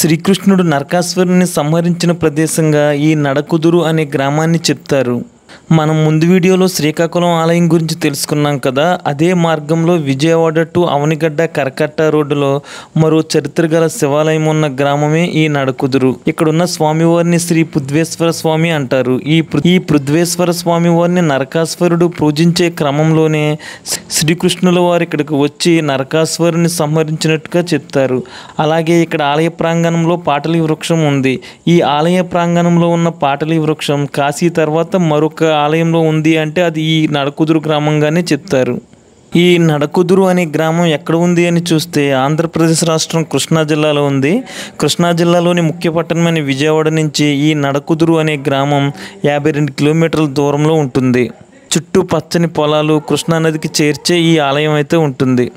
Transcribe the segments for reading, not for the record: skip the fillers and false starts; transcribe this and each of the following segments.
శ్రీకృష్ణుడు నరకాసురుడిని సంహరించిన ప్రదేశంగా ఈ నడకుదురు అనే గ్రామాన్ని చెప్తారు. మనం ముందు వీడియోలో శ్రీకాకుళం ఆలయం గురించి తెలుసుకున్నాం కదా. అదే మార్గంలో విజయవాడ టు అవనిగడ్డ కరకట్ట రోడ్డులో మరో చరిత్ర గల శివాలయం ఉన్న గ్రామమే ఈ నడకుదురు. ఇక్కడున్న స్వామివారిని శ్రీ పృథ్వేశ్వర స్వామి అంటారు. ఈ పృథ్వేశ్వర స్వామి వారిని నరకాసురుడు పూజించే క్రమంలోనే శ్రీకృష్ణుల వారు ఇక్కడికి వచ్చి నరకాసురుడిని సంహరించినట్టుగా చెప్తారు. అలాగే ఇక్కడ ఆలయ ప్రాంగణంలో పాటలీ వృక్షం ఉంది. ఈ ఆలయ ప్రాంగణంలో ఉన్న పాటలీ వృక్షం కాశీ తర్వాత మరొక ఆలయంలో ఉంది అంటే అది ఈ నడకుదురు గ్రామంగానే చెప్తారు. ఈ నడకుదురు అనే గ్రామం ఎక్కడ ఉంది అని చూస్తే ఆంధ్రప్రదేశ్ రాష్ట్రం కృష్ణా జిల్లాలో ఉంది. కృష్ణా జిల్లాలోని ముఖ్య పట్టణమైన విజయవాడ నుంచి ఈ నడకుదురు అనే గ్రామం 52 కిలోమీటర్ల దూరంలో ఉంటుంది. చుట్టూ పచ్చని పొలాలు, కృష్ణానదికి చేర్చే ఈ ఆలయం అయితే ఉంటుంది.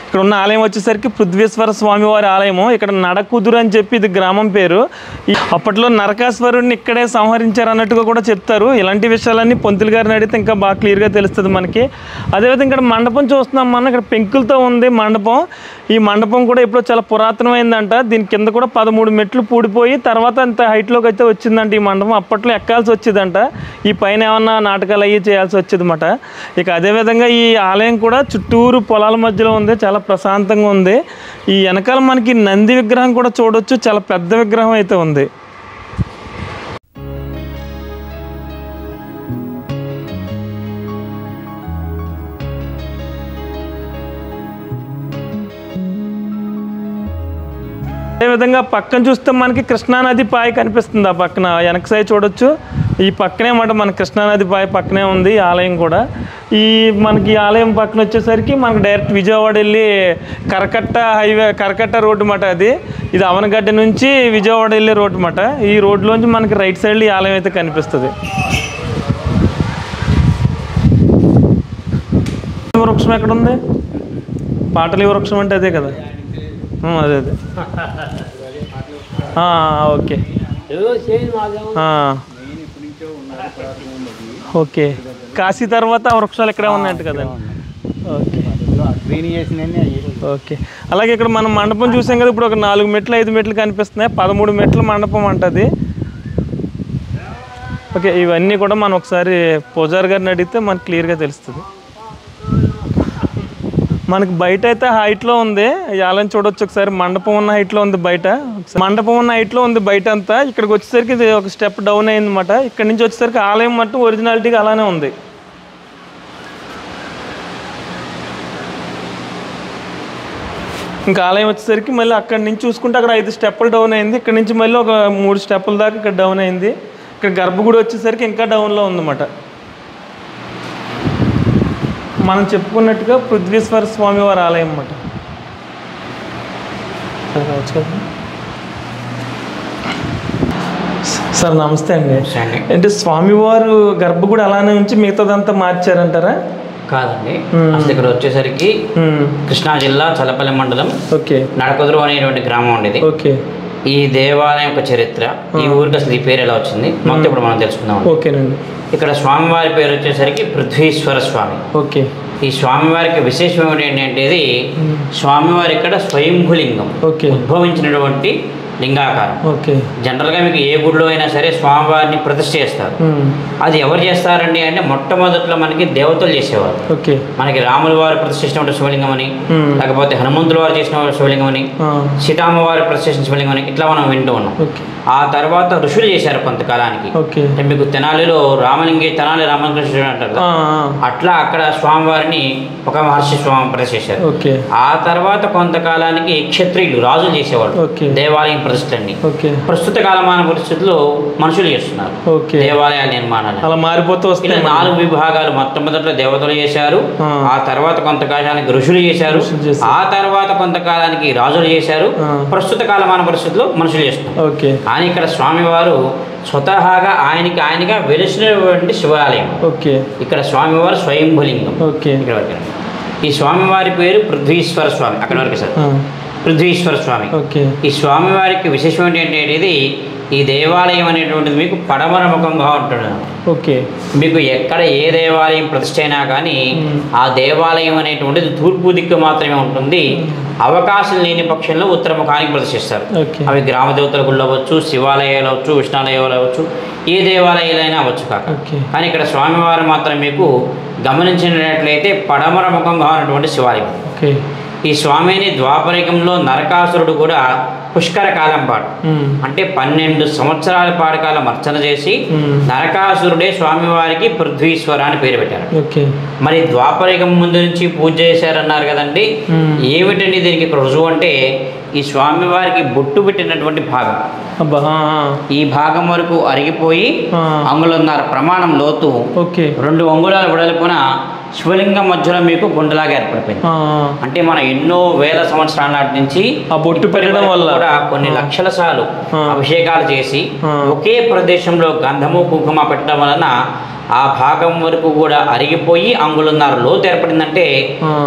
ఇక్కడ ఉన్న ఆలయం వచ్చేసరికి పృథ్వేశ్వర స్వామి వారి ఆలయము. ఇక్కడ నడకుదురు అని చెప్పి ఇది గ్రామం పేరు. అప్పట్లో నరకాసురుడిని ఇక్కడే సంహరించారు అన్నట్టుగా కూడా చెప్తారు. ఇలాంటి విషయాలన్నీ పంతులు గారిని అడిగితే ఇంకా బాగా క్లియర్గా తెలుస్తుంది మనకి. అదేవిధంగా ఇక్కడ మండపం చూస్తున్నాం మనం. ఇక్కడ పెంకులతో ఉంది మండపం. ఈ మండపం కూడా ఇప్పుడు చాలా పురాతనమైందంట. దీని కింద కూడా 13 మెట్లు పూడిపోయి తర్వాత అంత హైట్లోకి అయితే వచ్చిందంట ఈ మండపం. అప్పట్లో ఎక్కాల్సి వచ్చిందంట. ఈ పైన ఏమన్నా నాటకాలు అయ్యి చేయాల్సి వచ్చేది అన్నమాట. ఇక అదేవిధంగా ఈ ఆలయం కూడా చుట్టూరు పొలాల మధ్యలో ఉంది. చాలా ప్రశాంతంగా ఉంది. ఈ వెనకాల మనకి నంది విగ్రహం కూడా చూడొచ్చు. చాలా పెద్ద విగ్రహం అయితే ఉంది. అదేవిధంగా పక్కన చూస్తే మనకి కృష్ణానది పాయ కనిపిస్తుంది. ఆ పక్కన వెనక సైడ్ చూడొచ్చు. ఈ పక్కనే మాట మన కృష్ణానది పాయ పక్కనే ఉంది ఈ ఆలయం కూడా. మనకి ఆలయం పక్కన వచ్చేసరికి మనకి డైరెక్ట్ విజయవాడ వెళ్ళి కరకట్ట రోడ్డు మాట. ఇది అవనగడ్డ నుంచి విజయవాడ వెళ్ళే రోడ్డు మాట. ఈ రోడ్లోంచి మనకి రైట్ సైడ్ ఈ ఆలయం అయితే కనిపిస్తుంది. వృక్షం ఎక్కడ ఉంది? పాటలీ వృక్షం అంటే అదే కదా. అదే ఓకే ఓకే. కాశీ తర్వాత వృక్షాలు ఇక్కడే ఉన్నాయంట కదండి. Okay okay. అలాగే ఇక్కడ మనం మండపం చూసాం కదా. ఇప్పుడు ఒక 4 మెట్లు 5 మెట్లు కనిపిస్తున్నాయి. 13 మెట్ల మండపం అంటది. ఓకే. ఇవన్నీ కూడా మనం ఒకసారి పూజారి గారిని అడిగితే మనకు క్లియర్గా తెలుస్తుంది. మనకి బయట అయితే హైట్లో ఉంది. ఈ ఆలయం చూడొచ్చు ఒకసారి. మండపం ఉన్న హైట్లో ఉంది బయట. మండపం ఉన్న హైట్లో ఉంది బయట అంతా. ఇక్కడికి వచ్చేసరికి ఇది ఒక స్టెప్ డౌన్ అయిందన్నమాట. ఇక్కడ నుంచి వచ్చేసరికి ఆలయం మట్టు ఒరిజినాలిటీగా అలానే ఉంది. ఇంకా ఆలయం వచ్చేసరికి మళ్ళీ అక్కడి నుంచి చూసుకుంటే అక్కడ 5 స్టెప్పులు డౌన్ అయింది. ఇక్కడ నుంచి మళ్ళీ ఒక 3 స్టెప్పుల దాకా ఇక్కడ డౌన్ అయింది. ఇక్కడ గర్భగుడి వచ్చేసరికి ఇంకా డౌన్లో ఉందన్నమాట. మనం చెప్పుకున్నట్టుగా పృథ్వేశ్వర స్వామి వారి ఆలయం అన్నమాట. సార్ నమస్తే అండి. అంటే స్వామివారు గర్భగుడి అలానే ఉంచి మిగతాదంతా మార్చారంటారా? కాదండి, అసలు ఇక్కడ వచ్చేసరికి కృష్ణా జిల్లా చల్లపల్లి మండలం నడకుదురు అనేటువంటి గ్రామం ఉండేది. ఓకే. ఈ దేవాలయం యొక్క చరిత్ర, ఈ ఊరికి అసలు ఈ పేరు ఎలా వచ్చింది మొత్తం ఇప్పుడు మనం తెలుసుకుందాం. ఓకేనండి. ఇక్కడ స్వామివారి పేరు వచ్చేసరికి పృథ్వీశ్వర స్వామి. ఓకే. ఈ స్వామివారికి విశేషం ఏంటంటే ఇది స్వామివారి ఇక్కడ స్వయంభులింగం, ఉద్భవించినటువంటి లింగాకారం. జనరల్గా మీకు ఏ గుడిలో అయినా సరే స్వామివారిని ప్రతిష్ఠ చేస్తారు. అది ఎవరు చేస్తారండి అంటే మొట్టమొదట్లో మనకి దేవతలు చేసేవారు. మనకి రాముల వారు ప్రతిష్ఠ చేసిన శివలింగం అని, లేకపోతే హనుమంతుల వారు చేసిన శివలింగం అని, సీతామ్మ వారు ప్రతిష్ఠ చేసిన శివలింగం అని ఇట్లా మనం వింటూ ఉన్నాం. ఆ తర్వాత ఋషులు చేశారు కొంతకాలానికి. అంటే మీకు తెనాలి రామకృష్ణుడు అంటారు కదా, అట్లా అక్కడ స్వామివారిని ఒక మహర్షి స్వామి ప్రతిష్ఠ చేశారు. ఆ తర్వాత కొంతకాలానికి క్షత్రియులు రాజులు చేసేవాళ్ళు దేవాలయం ప్రతిష్టని. ప్రస్తుత కాలమాన పరిస్థితుల్లో మనుషులు చేస్తున్నారు దేవాలయాల నిర్మాణాలు. అలా మారిపోతూ వస్తే 4 విభాగాలు. మొట్టమొదట్లో దేవతలు చేశారు, ఆ తర్వాత కొంతకాలానికి ఋషులు చేశారు, ఆ తర్వాత కొంతకాలానికి రాజులు చేశారు, ప్రస్తుత కాలమాన పరిస్థితుల్లో మనుషులు చేస్తున్నారు. కానీ ఇక్కడ స్వామివారు స్వతహాగా ఆయనగా వెలిసినటువంటి శివాలయం. ఇక్కడ స్వామివారు స్వయంభులింగం. ఈ స్వామివారి పేరు పృథ్వీశ్వర స్వామి. అక్కడ వరకు సార్ పృథ్వీశ్వర స్వామి. ఈ స్వామివారికి విశేషం ఏంటంటే ఈ దేవాలయం అనేటువంటిది మీకు పడమర ముఖంగా ఉంటుంది. మీకు ఎక్కడ ఏ దేవాలయం ప్రతిష్ఠ అయినా కానీ ఆ దేవాలయం అనేటువంటిది తూర్పు దిక్కు మాత్రమే ఉంటుంది. అవకాశం లేని పక్షంలో ఉత్తర ముఖానికి ప్రతిష్ఠిస్తారు. అవి గ్రామ దేవతల గుళ్ళు అవ్వచ్చు, శివాలయాలు అవ్వచ్చు, విష్ణాలయాలు అవ్వచ్చు, ఏ దేవాలయాలైనా అవ్వచ్చు కాక. కానీ ఇక్కడ స్వామివారు మాత్రం మీకు గమనించినట్లయితే పడమర ముఖంగా ఉన్నటువంటి శివాలయం. ఈ స్వామిని ద్వాపరికంలో నరకాసురుడు కూడా పుష్కర కాలం పాటు అంటే 12 సంవత్సరాల పాటు కాలం అర్చన చేసి నరకాసురుడే స్వామివారికి పృథ్వీశ్వర అని పేరు పెట్టారు. మరి ద్వాపరికం ముందు నుంచి పూజ చేశారన్నారు కదండి, ఏమిటండి దీనికి రుజువు అంటే ఈ స్వామివారికి బొట్టు పెట్టినటువంటి భాగం, ఈ భాగం వరకు అరిగిపోయి అంగుళన్నర ప్రమాణం లోతు 2 అంగుళాల వెడల్పున శివలింగం మధ్యలో మీకు గుండెలాగా ఏర్పడిపోయింది. అంటే మనం ఎన్నో వేల సంవత్సరాల నాటి నుంచి ఆ బొట్టు పెట్టడం వల్ల కూడా కొన్ని లక్షల సార్లు అభిషేకాలు చేసి ఒకే ప్రదేశంలో గంధము కుంకుమ పెట్టడం వలన ఆ భాగం వరకు కూడా అరిగిపోయి అంగుళన్నర లోతు ఏర్పడిందంటే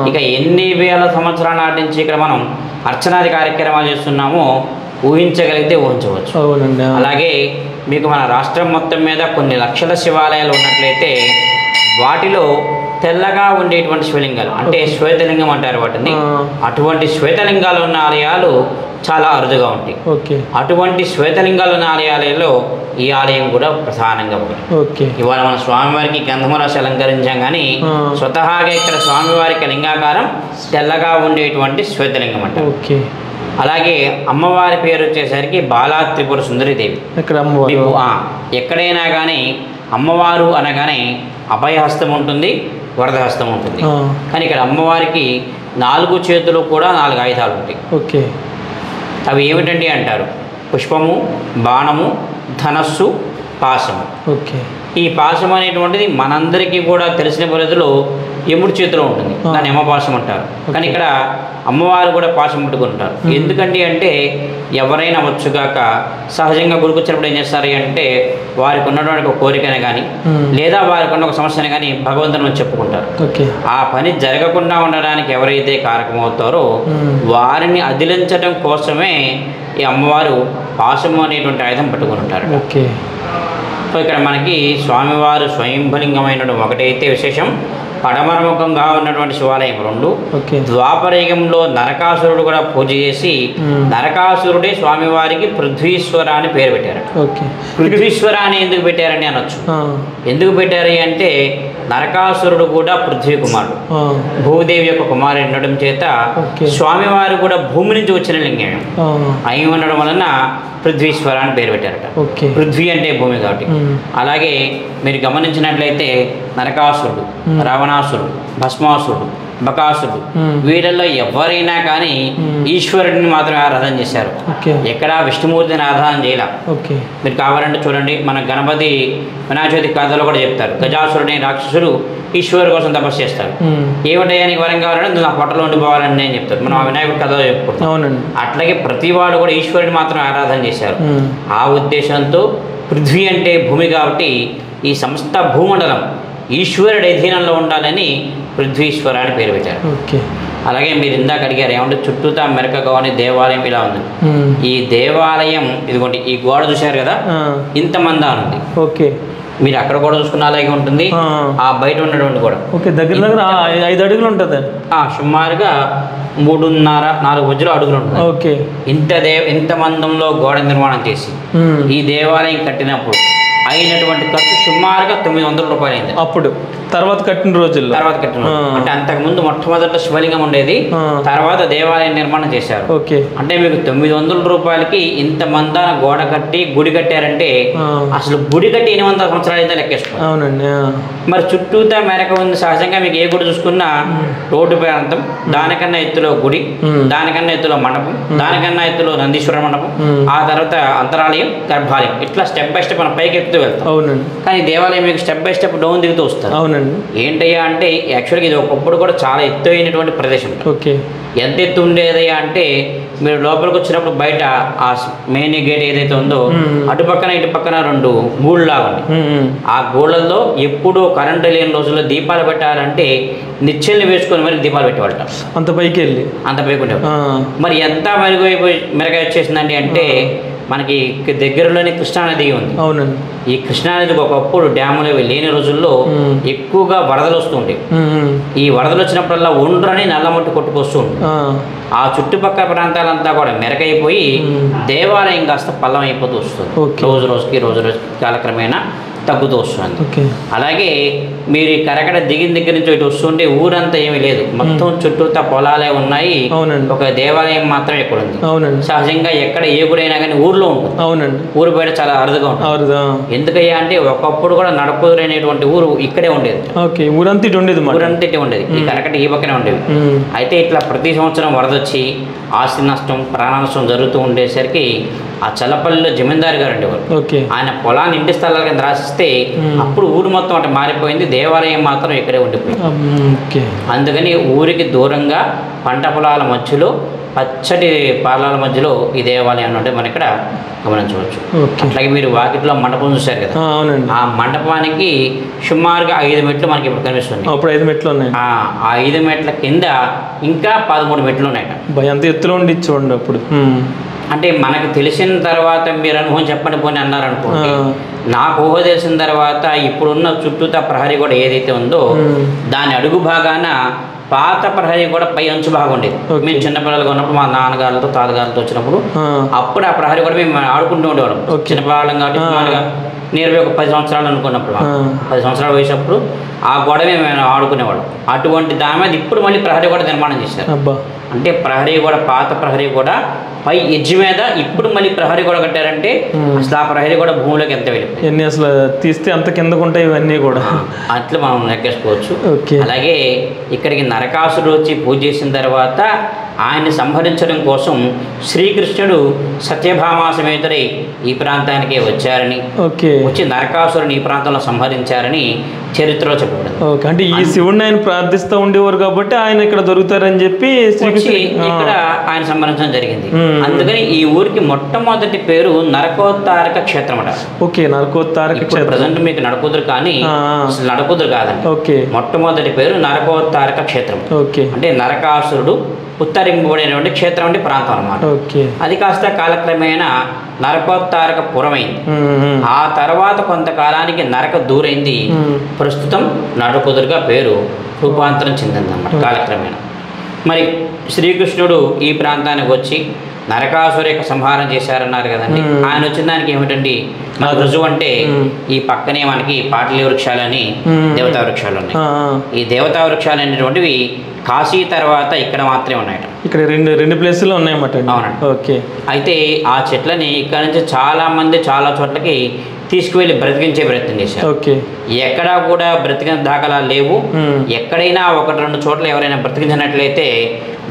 ఇక ఎన్ని వేల సంవత్సరాల నాటి నుంచి ఇక్కడ మనం అర్చనాది కార్యక్రమాలు చేస్తున్నామో ఊహించగలిగితే ఊహించవచ్చు. అలాగే మీకు మన రాష్ట్రం మొత్తం మీద కొన్ని లక్షల శివాలయాలు ఉన్నట్లయితే వాటిలో తెల్లగా ఉండేటువంటి శివలింగాలు అంటే శ్వేతలింగం అంటారు వాటిని, అటువంటి శ్వేతలింగాలు ఉన్న ఆలయాలు చాలా అరుదుగా ఉంటాయి. అటువంటి శ్వేతలింగాలు ఉన్న ఆలయాలలో ఈ ఆలయం కూడా ప్రధానంగా ఉంది. ఇవాళ మన స్వామివారికి గంధము రాసి అలంకరించాం కానీ స్వతహాగా ఇక్కడ స్వామివారికి లింగాకారం తెల్లగా ఉండేటువంటి శ్వేతలింగం అంటారు. అలాగే అమ్మవారి పేరు వచ్చేసరికి బాలా త్రిపుర సుందరీదేవి. ఎక్కడైనా కానీ అమ్మవారు అనగానే అభయహస్తం ఉంటుంది, వరదహస్తం ఉంటుంది. కానీ ఇక్కడ అమ్మవారికి 4 చేతులు కూడా 4 ఆయుధాలు ఉంటాయి. అవి ఏమిటండి అంటారు, పుష్పము, బాణము, ధనస్సు, పాశము. ఈ పాశం అనేటువంటిది మనందరికీ కూడా తెలిసిన పరిధిలో యముడి చేతిలో ఉంటుంది, దాన్ని యమపాశం అంటారు. కానీ ఇక్కడ అమ్మవారు కూడా పాశం పట్టుకుంటారు. ఎందుకండి అంటే ఎవరైనా వచ్చుగాక సహజంగా గుడికి వచ్చినప్పుడు ఏం చేస్తారు అంటే వారికి ఉన్నటువంటి ఒక కోరికనే కానీ లేదా వారికి ఉన్న ఒక సమస్యను కానీ భగవంతుని చెప్పుకుంటారు. ఆ పని జరగకుండా ఉండడానికి ఎవరైతే కారకమవుతారో వారిని అదిలించడం కోసమే ఈ అమ్మవారు పాశము అనేటువంటి ఆయుధం పట్టుకుని ఉంటారు. సో ఇక్కడ మనకి స్వామివారు స్వయంభలింగమైన ఒకటైతే విశేషం, పడమరముఖంగా ఉన్నటువంటి శివాలయం 2. ద్వాపరయుగంలో నరకాసురుడు కూడా పూజ చేసి నరకాసురుడే స్వామివారికి పృథ్వీశ్వర అని పేరు పెట్టారు. పృథ్వీశ్వర అని ఎందుకు పెట్టారని అనొచ్చు. ఎందుకు పెట్టారు అంటే నరకాసురుడు కూడా పృథ్వీ కుమారుడు, భూదేవి యొక్క కుమారుడు ఉండడం చేత స్వామివారు కూడా భూమి నుంచి వచ్చిన లింగం అయి ఉండడం వలన పృథ్వీశ్వర అని పేరు పెట్టారట. పృథ్వీ అంటే భూమి కాబట్టి. అలాగే మీరు గమనించినట్లయితే నరకాసురుడు, రావణాసురుడు, భస్మాసురుడు, బకాసురుడు వీళ్ళల్లో ఎవరైనా కానీ ఈశ్వరుడిని మాత్రమే ఆరాధన చేశారు. ఎక్కడా విష్ణుమూర్తిని ఆరాధన చేయాల. మీరు కావాలంటే చూడండి, మన గణపతి వినాయక కథలో కూడా చెప్తారు, గజాసురుడు రాక్షసుడు ఈశ్వరు కోసం తపస్సు చేస్తారు. ఏమిటయ్యా నీకు వరం కావాలంటే నా పొట్టలో ఉండిపోవాలని నేను చెప్తారు. మనం ఆ వినాయకుడి కథలో చెప్పుకుంటాం. అట్లాగే ప్రతి వాడు కూడా ఈశ్వరుని మాత్రం ఆరాధన చేశారు. ఆ ఉద్దేశంతో పృథ్వీ అంటే భూమి కాబట్టి ఈ సమస్త భూమండలం ఈశ్వరుడి అధీనంలో ఉండాలని పృథ్వీశ్వర అని పేరు పెట్టారు. అలాగే మీరు ఇందాక అడిగారు ఏమంటే చుట్టూతా మెరకగా అనే దేవాలయం ఇలా ఉంది. ఈ దేవాలయం ఇదిగోండి, ఈ గోడ చూశారు కదా, ఇంతమంది ఉంది. మీరు అక్కడ కూడా చూసుకున్న అలాగే ఉంటుంది. ఆ బయట ఉన్నటువంటి కూడా దగ్గర దగ్గర 5 అడుగులు ఉంటుంది. సుమారుగా 3.5-4 మధ్యలో అడుగులు ఉంటుంది. ఇంత మందంలో గోడ నిర్మాణం చేసి ఈ దేవాలయం కట్టినప్పుడు అయినటువంటి ఖర్చు సుమారుగా 900 రూపాయలు అయింది అప్పుడు. తర్వాత కట్టిన రోజుల్లో అంటే అంతకుముందు మొట్టమొదట శివలింగం ఉండేది, తర్వాత దేవాలయం నిర్మాణం చేశారు. ఓకే. అంటే మీకు 900 రూపాయలకి ఇంత మందాన గోడ కట్టి గుడి కట్టారంటే అసలు గుడి కట్టి 800 సంవత్సరాలు అయితే లెక్కేసుకోండి. అవునండి. మరి చుట్టూతా మెరక ఉంది. సహజంగా మీకు ఏ గుడి చూసుకున్నా రోడ్డు ప్రాంతం, దానికన్నా ఎత్తులో గుడి, దానికన్నా ఎత్తులో మండపం, దానికన్నా ఎత్తులో నందీశ్వర మండపం, ఆ తర్వాత అంతరాలయం, గర్భాలయం, ఇట్లా స్టెప్ బై స్టెప్ మనం పైకి ఎక్కుతూ వెళ్తాం. అవునండి. కానీ దేవాలయం మీకు స్టెప్ బై స్టెప్ డౌన్ దిగుతూ వస్తారు. అవునండి. ఏంటయ్యా అంటే యాక్చువల్గా ఇది ఒకప్పుడు కూడా చాలా ఎత్తు అయినటువంటి ప్రదేశం. ఓకే. ఎంత ఎత్తు ఉండేదయ్యా అంటే మీరు లోపలికి వచ్చినప్పుడు బయట ఆ మెయిన్ గేట్ ఏదైతే ఉందో అటుపక్కన ఇటు పక్కన 2 గూళ్ళలాగా ఉంది. ఆ గూళ్ళల్లో ఎప్పుడూ కరెంటు లేని రోజుల్లో దీపాలు పెట్టాలంటే నిచ్చెల్ని వేసుకొని మరి దీపాలు పెట్టేవాళ్ళ. అంత పైకి ఉండేవాళ్ళు. మరి ఎంత మెరుగై వచ్చేసిందండి అంటే మనకి దగ్గరలోనే కృష్ణానది ఉంది. అవునండి. ఈ కృష్ణానదికి ఒకప్పుడు డ్యాములు లేని రోజుల్లో ఎక్కువగా వరదలు వస్తుంటాయి. ఈ వరదలు వచ్చినప్పుడల్లా ఒండ్రని నల్లమట్టు కొట్టుకొస్తూ ఉంటుంది. ఆ చుట్టుపక్కల ప్రాంతాలంతా కూడా మెరకైపోయి దేవాలయం కాస్త పల్లం అయిపోతూ వస్తుంది. రోజు రోజుకి కాలక్రమేణా తగ్గుతూ వస్తుంది. అలాగే మీరు కరకడ దిగిన దగ్గర నుంచి ఇటు వస్తుంటే ఊరంతా ఏమీ లేదు, మొత్తం చుట్టూతా పొలాలే ఉన్నాయి. ఒక దేవాలయం మాత్రం ఇక్కడ ఉంది. సహజంగా ఎక్కడ ఏ గుడైనా కానీ ఊర్లో ఉంటుంది. అవునండి. ఊరు బయట చాలా అరుదుగా ఉంటుంది. ఎందుకయ్యా అంటే ఒకప్పుడు కూడా నడకుదురు అనేటువంటి ఊరు ఇక్కడే ఉండేది. ఊరంతా ఇటు ఉండేది. ఈ కరకట ఈ పక్కనే ఉండేది. అయితే ఇట్లా ప్రతి సంవత్సరం వరదొచ్చి ఆస్తి నష్టం, ప్రాణ నష్టం జరుగుతూ ఉండేసరికి ఆ చల్లపల్లిలో జమీందారు గారు ఉండేవారు. ఆయన పొలాన్ని ఇంటి స్థలాల కింద రాసిస్తే అప్పుడు ఊరు మొత్తం అంటే మారిపోయింది, దేవాలయం మాత్రం ఇక్కడే ఉండిపోయింది. అందుకని ఊరికి దూరంగా పంట పొలాల మధ్యలో పచ్చటి పాలాల మధ్యలో ఈ దేవాలయం అంటే మనం ఇక్కడ గమనించవచ్చు. అట్లాగే మీరు వాకిట్లో మండపం చూశారు కదా, ఆ మండపానికి సుమారుగా 5 మెట్లు మనకి ఇప్పుడు కనిపిస్తుంది. అప్పుడు 5 మెట్లు ఉన్నాయి. ఆ 5 మెట్ల కింద ఇంకా 13 మెట్లు ఉన్నాయి. ఎంత ఎత్తులో ఉండి చూడండి. అప్పుడు అంటే మనకు తెలిసిన తర్వాత మీరు అనుభవం చెప్పండి పోనీ అన్నారనుకోండి, నాకు ఊహ తెలిసిన తర్వాత ఇప్పుడున్న చుట్టూతా ప్రహరీ కూడా ఏదైతే ఉందో దాని అడుగు భాగాన పాత ప్రహరీ కూడా పై అంచు బాగా ఉండేది. మేము చిన్నపిల్లలుగా ఉన్నప్పుడు మా నాన్నగారులతో తాతగారులతో వచ్చినప్పుడు అప్పుడు ఆ ప్రహరీ కూడా మేము ఆడుకుంటూ ఉండేవాళ్ళం. చిన్నపిల్లలం కాబట్టి నియర్బై ఒక 10 సంవత్సరాలు అనుకున్నప్పుడు 10 సంవత్సరాలు వయసప్పుడు ఆ గొడవ మేము ఆడుకునేవాళ్ళం. అటువంటి దాని మీద ఇప్పుడు మళ్ళీ ప్రహరీ కూడా నిర్మాణం చేశారు. అంటే ప్రహరీ కూడా పాత ప్రహరీ కూడా పై ఎడ్జ్ మీద ఇప్పుడు మళ్ళీ ప్రహరీ కూడా కట్టారంటే అసలు ఆ ప్రహరీ కూడా భూమిలోకి ఎంత వెళ్ళిపోయింది, అసలు తీస్తే అంత కిందకు ఉంటాయి ఇవన్నీ కూడా అట్లా మనం లెక్కేసుకోవచ్చు. అలాగే ఇక్కడికి నరకాసురుడు వచ్చి పూజ చేసిన తర్వాత ఆయన్ని సంహరించడం కోసం శ్రీకృష్ణుడు సత్యభామా సమేతుడై ఈ ప్రాంతానికి వచ్చారని, వచ్చి నరకాసురుని ఈ ప్రాంతంలో సంహరించారని చరిత్రలో చెప్పబడింది. అంటే ఈ శివుడిని ఆయన ప్రార్థిస్తూ ఉండేవారు కాబట్టి ఆయన ఇక్కడ దొరుకుతారని చెప్పి ఇక్కడ ఆయన సంహరించడం జరిగింది. అందుకని ఈ ఊరికి మొట్టమొదటి పేరు నరకోత్తారక క్షేత్రం అట. నరకోత్తారక క్షేత్రం. ప్రజెంట్ మీకు నడకుదురు కానీ అసలు నడకుదురు కాదండి. మొట్టమొదటి పేరు నరకోత్తారక క్షేత్రం. అంటే నరకాసురుడు ఉత్తరింపబడినటువంటి క్షేత్రం అంటే ప్రాంతం అన్నమాట. అది కాస్త కాలక్రమేణా నరకోత్తారక పురమైంది. ఆ తర్వాత కొంతకాలానికి నరక దూరైంది. ప్రస్తుతం నరకుదురుగా పేరు రూపాంతరం చెందింది అన్నమాట కాలక్రమేణా. మరి శ్రీకృష్ణుడు ఈ ప్రాంతానికి వచ్చి నరకాసురు యొక్క సంహారం చేశారన్నారు కదండి. ఆయన వచ్చిన దానికి ఏమిటండి మనకు రుజువు అంటే ఈ పక్కనే మనకి పాటలీ వృక్షాలని దేవతా వృక్షాలు ఉన్నాయి. ఈ దేవతా వృక్షాలు అనేటువంటివి కాశీ తర్వాత ఇక్కడ మాత్రమే ఉన్నాయట. ఇక్కడ రెండు ప్లేసుల్లో ఉన్నాయన్నమాట. అవునండి. అయితే ఆ చెట్లని ఇక్కడ నుంచి చాలా మంది చాలా చోట్లకి తీసుకువెళ్ళి బ్రతికించే ప్రయత్నం చేశారు. ఎక్కడా కూడా బ్రతికిన దాఖలా లేవు. ఎక్కడైనా 1-2 చోట్ల ఎవరైనా బ్రతికించినట్లయితే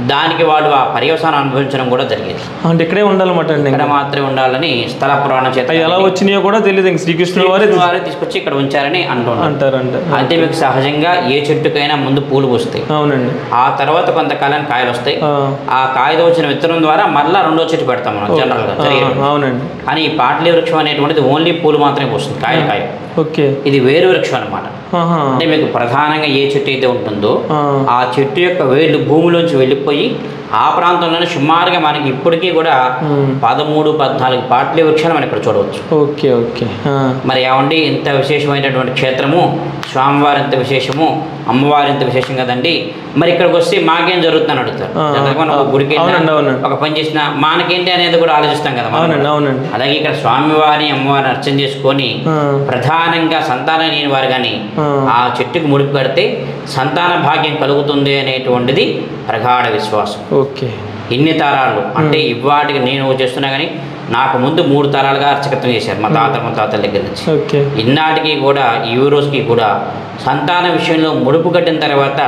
దానికి వాళ్ళు ఆ పర్యవసానం అనుభవించడం కూడా జరిగేది. అంటే ఇక్కడే ఉండాలన్నమాట. ఇక్కడ మాత్రమే ఉండాలని స్థల పురాణం చేత ఎలా వచ్చినాయో కూడా తెలియదు. శ్రీకృష్ణుడు వారే తీసుకొచ్చి ఇక్కడ ఉంచారని అంటారు. అంటే మీకు సహజంగా ఏ చెట్టుకైనా ముందు పూలు పూస్తాయి. అవునండి. ఆ తర్వాత కొంతకాలం కాయలు వస్తాయి. ఆ కాయతో వచ్చిన విత్తనం ద్వారా మళ్ళా 2వ చెట్టు పెడతాం మనం జనరల్ గా. అవునండి. కానీ ఈ పాటలీ వృక్షం అనేటువంటిది ఓన్లీ పూలు మాత్రమే పూస్తుంది, కాయ. ఇది వేరు వృక్షం అనమాట. అంటే మీకు ప్రధానంగా ఏ చెట్టు అయితే ఉంటుందో ఆ చెట్టు యొక్క వేళ్ళు భూమిలోంచి వెళ్ళిపోయి ఆ ప్రాంతంలోనే సుమారుగా మనకి ఇప్పటికీ కూడా 13-14 పాటలీ వృక్షాలు మనం ఇక్కడ చూడవచ్చు. Okay okay. మరి ఏమండి ఇంత విశేషమైనటువంటి క్షేత్రము, స్వామివారి ఇంత విశేషము, అమ్మవారి ఇంత విశేషం కదండి. మరి ఇక్కడికి వస్తే మాకేం జరుగుతుందని అడుగుతారు. మనం ఒక గుడికి ఒక పని చేసినా మనకేంటి అనేది కూడా ఆలోచిస్తాం కదా. అలాగే ఇక్కడ స్వామివారిని అమ్మవారిని అర్చన చేసుకొని ప్రధానంగా సంతానం లేని వారు కానీ ఆ చెట్టుకు ముడిపు కడితే సంతాన భాగ్యం కలుగుతుంది అనేటువంటిది ప్రగాఢ విశ్వాసం. ఓకే. ఇన్ని తరాలు అంటే ఇవాటికి నేను చేస్తున్నా కానీ నాకు ముందు 3 తరాలుగా అర్చకత్వం చేశారు మా తాతల దగ్గర నుంచి. ఇన్నాటికి కూడా ఈ రోజుకి కూడా సంతాన విషయంలో ముడుపు కట్టిన తర్వాత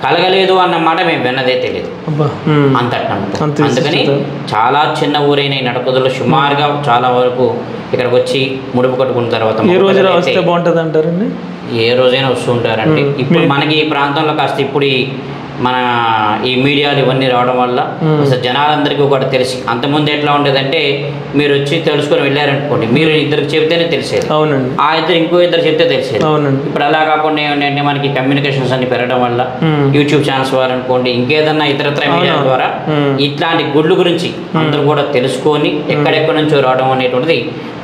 కలగలేదు అన్న మాట మేము విన్నదే తెలియదు. అంత అందుకని చాలా చిన్న ఊరైన నడకుదురులో సుమారుగా చాలా వరకు ఇక్కడికి వచ్చి ముడుపు కట్టుకున్న తర్వాత ఏ రోజైనా వస్తూ ఉంటారండి. ఇప్పుడు మనకి ఈ ప్రాంతంలో కాస్త ఇప్పుడు మన ఈ మీడియాలు ఇవన్నీ రావడం వల్ల అసలు జనాలందరికీ ఒకటి తెలిసి, అంతకుముందు ఎట్లా ఉండేదంటే మీరు వచ్చి తెలుసుకొని వెళ్ళారనుకోండి, మీరు ఇద్దరికి చెబితేనే తెలిసేది, ఆ ఇద్దరు ఇంకో ఇద్దరు చెప్తే తెలిసేది. ఇప్పుడు అలా కాకుండా ఏంటంటే మనకి కమ్యూనికేషన్స్ అన్ని పెరగడం వల్ల యూట్యూబ్ ఛానల్స్ ద్వారా అనుకోండి, ఇంకేదన్నా ఇతరత్ర మీడియా ద్వారా ఇట్లాంటి గుళ్ళు గురించి అందరూ కూడా తెలుసుకొని ఎక్కడెక్కడి నుంచో రావడం అనేటువంటిది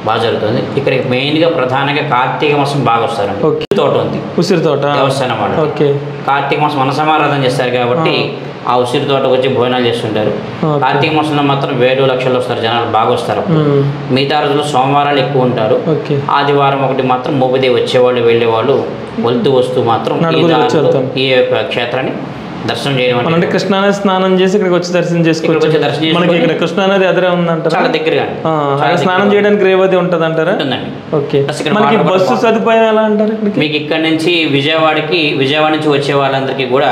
బాగా జరుగుతుంది. ఇక్కడ మెయిన్గా ప్రధానంగా కార్తీక మాసం బాగా వస్తారు. తోట ఉంది, ఉసిరి తోట దేవస్థానం వాళ్ళు కార్తీక మాసం మనసమారాధన చేస్తారు కాబట్టి ఆ ఉసిరి తోటకు వచ్చి భోజనాలు చేస్తుంటారు. కార్తీక మాసంలో మాత్రం 7 లక్షలు వస్తారు జనాలు, బాగా వస్తారు. మిగతా రోజుల్లో సోమవారాలు ఎక్కువ ఉంటారు. ఆదివారం ఒకటి మాత్రం మోపిదేవి వచ్చేవాళ్ళు వెళ్ళేవాళ్ళు వెళ్తూ వస్తూ మాత్రం ఈ యొక్క క్షేత్రాన్ని దర్శనం చేయడం అంటే కృష్ణానది స్నానం చేసి ఇక్కడికి వచ్చి దర్శనం చేసుకోవచ్చు. మనకి ఇక్కడ కృష్ణానది ఎదురే ఉందంటారా? చాలా దగ్గరగా స్నానం చేయడానికి రేవతి ఉంటుంది అంటారా? ఓకే. మనకి బస్సు సదుపాయం ఎలా అంటారు? మీకు ఇక్కడ నుంచి విజయవాడ నుంచి వచ్చే వాళ్ళందరికీ కూడా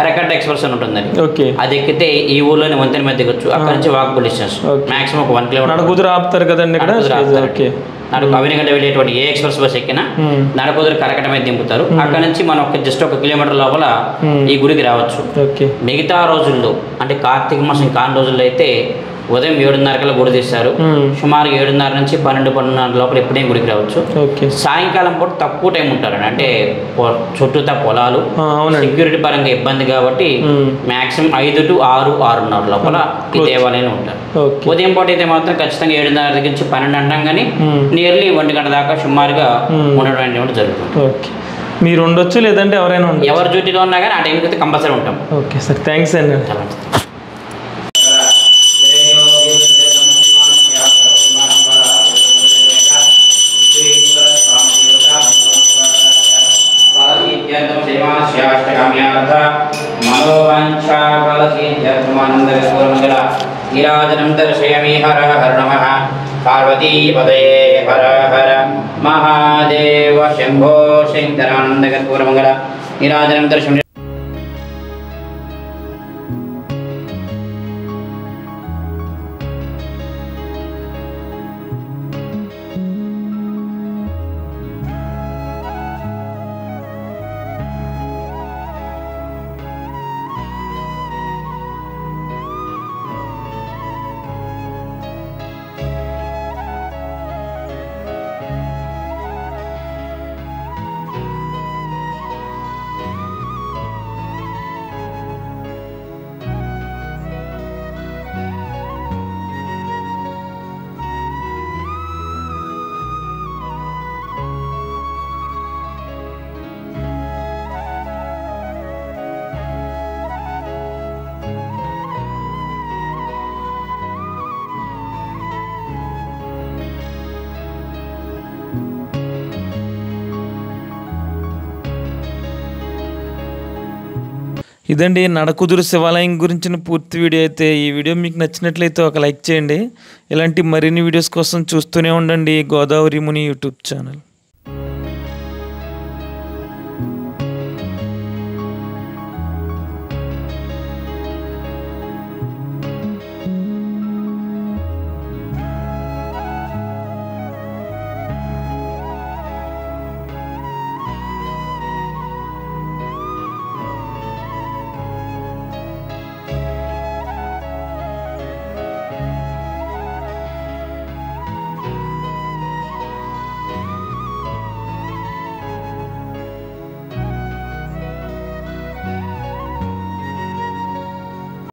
కరకట్ట ఎక్స్ప్రెస్ అని ఉంటుందండి. ఓకే. అది ఎక్కితే ఈ ఊర్లోనే వంతెన మీద దిగొచ్చు. అక్కడ నుంచి వాకబుల్ డిస్టెన్స్ మాక్సిమం ఒక 1 కిలోమీటర్. నడకుదురు ఆపుతారు కదండి ఇక్కడ. ఓకే. అవినిగడ్డ వెళ్ళేటువంటి ఏ ఎక్స్ప్రెస్ బస్ ఎక్కినా నడకుదురు కరకట్ట మీద దింపుతారు. అక్కడ నుంచి మనం జస్ట్ 1 కిలోమీటర్ లోపల ఈ గుడికి రావచ్చు. మిగతా రోజుల్లో అంటే కార్తీక మాసం కాని రోజుల్లో అయితే ఉదయం 7:30 గుడి తీస్తారు. సుమారు 7:30 నుంచి 12-12:30 లోపల ఎప్పుడైనా గుడికి రావచ్చు. సాయంకాలం పూట తక్కువ టైం ఉంటారు, అంటే చుట్టూతా పొలాలు, సెక్యూరిటీ పరంగా ఇబ్బంది కాబట్టి మాక్సిమం 5 to 6, 6:30 లోపల ఈ దేవాలయంలో ఉంటారు. ఉదయం పూట అయితే మాత్రం ఖచ్చితంగా 7:30 దగ్గర నుంచి 12 అంటాం కానీ నియర్లీ 1 గంట దాకా సుమారుగా ఉండడం జరుగుతుంది. మీరు ఉండొచ్చు, లేదంటే ఎవరైనా ఎవరు డ్యూటీలో ఉన్నా కానీ ఆ టైంకి అయితే కంపల్సరీ ఉంటాం. ఓకే సార్, థ్యాంక్స్ అండి. నీరాజనం దర్శయామి. హర హర నమః. పార్వతీపదయే హర హర మహాదేవ శంభో శంకరానంద కర్పూరమంగళ. నీరాజనం దర్శనం. ఇదండి నడకుదురు శివాలయం గురించిన పూర్తి వీడియో. అయితే ఈ వీడియో మీకు నచ్చినట్లయితే ఒక లైక్ చేయండి. ఇలాంటి మరిన్ని వీడియోస్ కోసం చూస్తూనే ఉండండి గోదావరి ముని యూట్యూబ్ ఛానల్.